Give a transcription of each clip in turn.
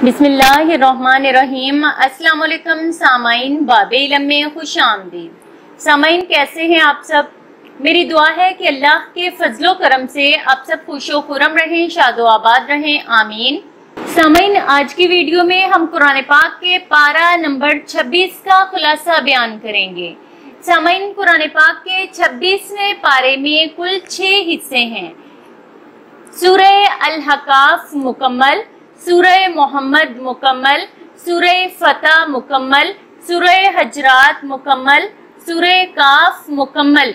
बिस्मिल्लाहिर्रहमानिर्रहीम। अस्सलाम वालेकुम सामाइन, बाबे इल्म में खुश आमदीद। सामाइन, कैसे हैं आप सब? मेरी दुआ है कि अल्लाह के फजलो करम से आप सब खुशो खुरम रहें, शादो आबाद रहें, आमीन। सामाइन, आज की वीडियो में हम कुरान पाक के पारा नंबर 26 का खुलासा बयान करेंगे। सामाइन, कुरान पाक के 26वें पारे में कुल 6 हिस्से हैं। सूरह अल-हकाफ मुकम्मल, सूरह मोहम्मद मुकम्मल, सूरह फतह मुकम्मल, सूरह हजरात मुकम्मल, सूरह काफ मुकम्मल,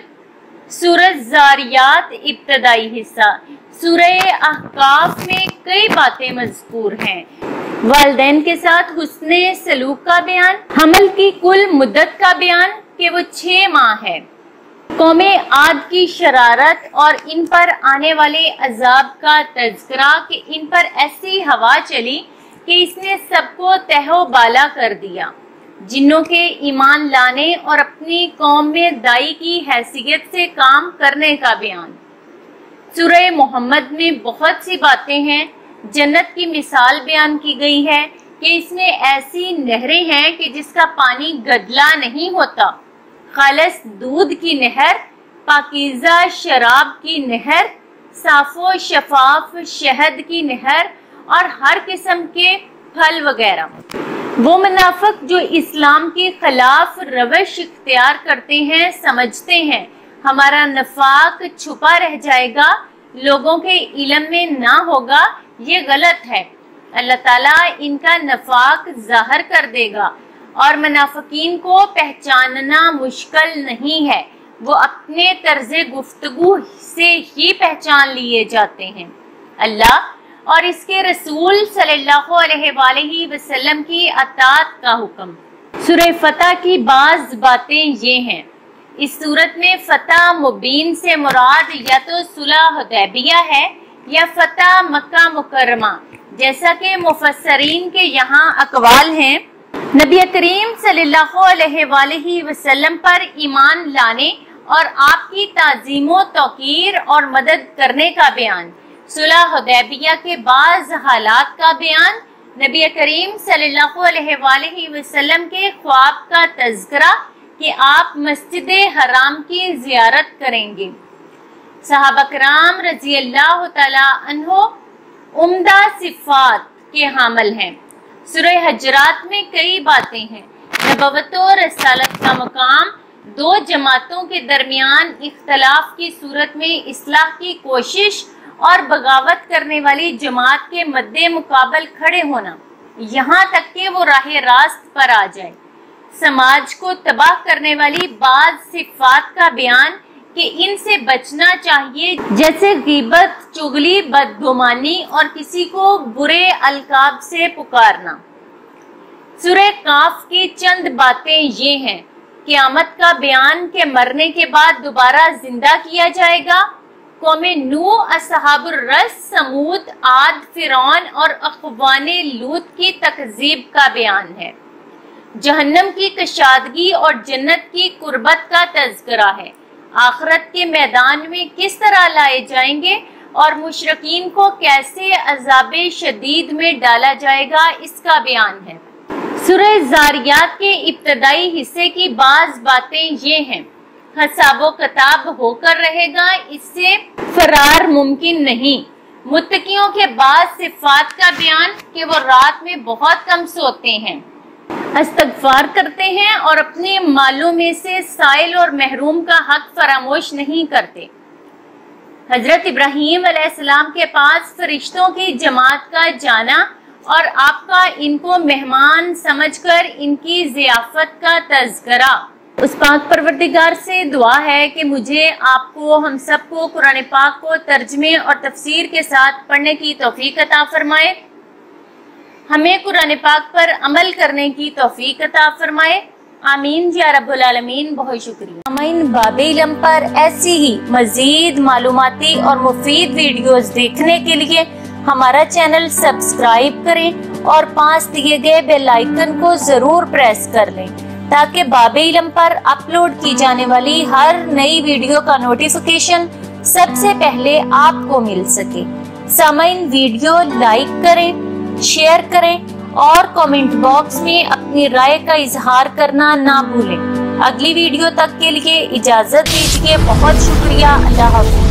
सूरह जारियात इब्तदाई हिस्सा। सूरह अहकाफ में कई बातें मज़कूर हैं। वालिदैन के साथ हुस्ने सलूक का बयान, हमल की कुल मुद्दत का बयान कि वो 6 माह है, कौमे आद की शरारत और इन पर आने वाले अजाब का तज़किरा कि इन पर ऐसी हवा चली कि इसने सबको तहो बाला कर दिया। जिन्नों के ईमान लाने और अपनी कौम में दाई की हैसियत से काम करने का बयान। सूरह मोहम्मद में बहुत सी बातें हैं। जन्नत की मिसाल बयान की गई है कि इसमें ऐसी नहरें हैं कि जिसका पानी गदला नहीं होता। खालिस दूध की नहर, पाकीज़ा शराब की नहर, साफो शफाफ शहद की नहर और हर किस्म के फल वगैरह। वो मुनाफिक जो इस्लाम के खिलाफ रवश इख्तियार करते हैं, समझते हैं हमारा नफाक छुपा रह जाएगा, लोगों के इल्म में ना होगा, ये गलत है। अल्लाह ताला इनका नफाक जाहिर कर देगा और मुनाफिकीन को पहचानना मुश्किल नहीं है। वो अपने तर्ज़े गुफ्तगू से ही पहचान लिए जाते हैं। अल्लाह और इसके रसूल सल्लल्लाहु अलैहि वसल्लम की अताअत का हुक्म। सूरह फतह की बाज बातें ये हैं। इस सूरत में फतह मुबीन से मुराद या तो सुलह हुदैबिया है या फतह मक्का मुकर्रमा, जैसा कि मुफस्सरीन के यहाँ अकवाल हैं। नबी करीम सल्लल्लाहु अलैहि वसल्लम पर ईमान लाने और आपकी ताज़ीमो तौकीर और मदद करने का बयान। सुलह हुदैबिया के बाज़ हालात का बयान। नबी करीम सल्लल्लाहु अलैहि वसल्लम के ख्वाब का तज़किरा कि आप मस्जिद हराम की ज़ियारत करेंगे। सहाबा किराम रज़ी अल्लाह तआला अन्हो उम्दा सिफ़ात के हामिल हैं। सूरह हजरात में कई बातें हैं। नबव्वत और रसालत का मकाम, 2 जमातों के दरमियान इख्तलाफ की सूरत में इस्लाह की कोशिश और बगावत करने वाली जमात के मद्दे मुकाबल खड़े होना, यहाँ तक कि वो राह रास्त पर आ जाए। समाज को तबाह करने वाली बाज़ सिफ़ात का बयान कि इनसे बचना चाहिए, जैसे ग़ीबत, चुगली, बदगुमानी और किसी को बुरे अलकाब से पुकारना। सूरह काफ की चंद बातें ये हैं। क़यामत का बयान के मरने के बाद दोबारा जिंदा किया जाएगा। कौमे नूह, असहाबुर रस, समूद, आद, फिरौन और अख़वाने लूत की तकज़ीब का बयान है। जहन्नम की कशादगी और जन्नत की कुर्बत का तज़किरा है। आखिरत के मैदान में किस तरह लाए जाएंगे और मुशरिकीन को कैसे अज़ाबे शदीद में डाला जाएगा, इसका बयान है। सूरह जारियात के इब्तदाई हिस्से की बाज़ बातें ये हैं। हिसाबो किताब होकर रहेगा, इससे फरार मुमकिन नहीं। मुत्तकियों के बाद सिफ़ात का बयान कि वो रात में बहुत कम सोते हैं, इस्तग़फ़ार करते हैं और अपने मालों में से साइल और महरूम का हक फरामोश नहीं करते। हजरत इब्राहीम अलैहिस्सलाम के पास फरिश्तों की जमात का जाना और आपका इनको मेहमान समझकर इनकी ज़ियाफ़त का तज़किरा। उस पाक परवरदिगार से दुआ है कि मुझे, आपको, हम सबको कुरान पाक को तर्जमे और तफसीर के साथ पढ़ने की तौफीक अता फरमाए। हमें कुरान पाक पर अमल करने की तौफीक अता फरमाए। आमीन या रब्बुल आलमीन। बहुत शुक्रिया। आमीन। बाबे इल्म पर ऐसी ही मजीद मालूमाती और मुफीद वीडियोस देखने के लिए हमारा चैनल सब्सक्राइब करें और पास दिए गए बेल आइकन को जरूर प्रेस कर लें, ताकि बाबे इल्म पर अपलोड की जाने वाली हर नई वीडियो का नोटिफिकेशन सबसे पहले आपको मिल सके। सामाइन, वीडियो लाइक करें, शेयर करें اور کامنٹ باکس میں اپنی رائے کا اظہار کرنا نہ بھولیں۔ اگلی ویڈیو تک کے لیے اجازت دیجیے، بہت شکریہ، اللہ حافظ۔